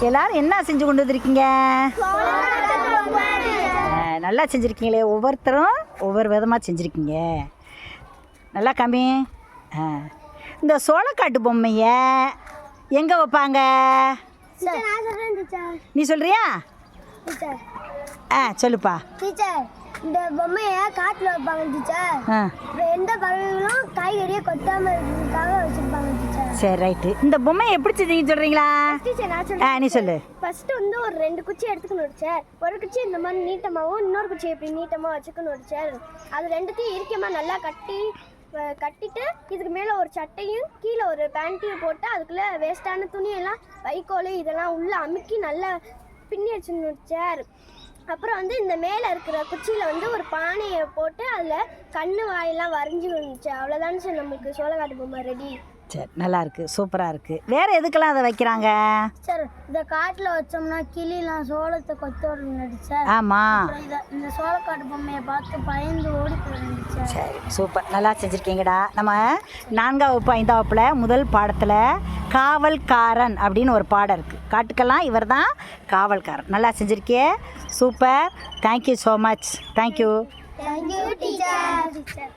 எல்லாரும் என்ன செஞ்சு கொண்டு வந்திருக்கீங்க? நல்லா செஞ்சுருக்கீங்களே, ஒவ்வொருத்தரும் ஒவ்வொரு விதமாக செஞ்சுருக்கீங்க. நல்லா கம்மி. இந்த சோளக்காட்டு பொம்மையை எங்கே வைப்பாங்க? நீ சொல்கிறியா? சொல்லுப்பா. டீச்சர், இந்த பொம்மையை காட்டில் வைப்பாங்க டீச்சர். எந்த பறவைகளும் காய்கறியை கொத்தாமல் இருக்கிறதுக்காக வச்சுருப்பாங்க டீச்சர். சரி, ரைட்டு. இந்த பொம்மையை எப்படி செஞ்சீங்கன்னு சொல்கிறீங்களா? டீச்சர் நான் சொல்கிறேன். நீ சொல்லு. ஃபஸ்ட்டு வந்து ஒரு 2 குச்சி எடுத்துக்கணும் டீச்சர். ஒரு குச்சி இந்த மாதிரி நீட்டமாகவும் இன்னொரு குச்சி இப்படி நீட்டமாக வச்சுக்கணும் டீச்சர். அது ரெண்டுத்தையும் இறுக்கமாக நல்லா கட்டிட்டு இதுக்கு மேலே ஒரு சட்டையும் கீழே ஒரு பேண்ட்டையும் போட்டு அதுக்குள்ளே வேஸ்ட்டான துணியெல்லாம் வைக்கோல் இதெல்லாம் உள்ளே அமுக்கி நல்லா பின்னி வச்சுக்கணும் டீச்சர். அப்புறம் வந்து இந்த மேலே இருக்கிற குச்சியில் வந்து ஒரு பானையை போட்டு அதில் கண்ணு வாயெல்லாம் வரைஞ்சி வந்துச்சு. அவ்வளோதானே சார் நம்மளுக்கு சோளக்காட்டு பொம்மை ரெடி. சரி, நல்லா இருக்குது, சூப்பராக இருக்குது. வேறு எதுக்கெல்லாம் அதை வைக்கிறாங்க? சார் இந்த காட்டில் வச்சோம்னா கிளிலாம் சோளத்தை கொத்து விடுங்க சார். ஆமாம். இந்த சோளக்காட்டு பொம்மையை பார்த்து பயந்து ஓடி போயிருந்துச்சு. சரி, சூப்பர், நல்லா செஞ்சுருக்கீங்கடா. நம்ம 4ஆம் வகுப்பு 5ஆம் வகுப்பில் முதல் பாடத்தில் காவல்காரன் அப்படின்னு ஒரு பாடம் இருக்குது. காட்டுக்கெல்லாம் இவர் தான் காவல்காரன். நல்லா செஞ்சுருக்கியே, super. Thank you so much. Thank you teacher.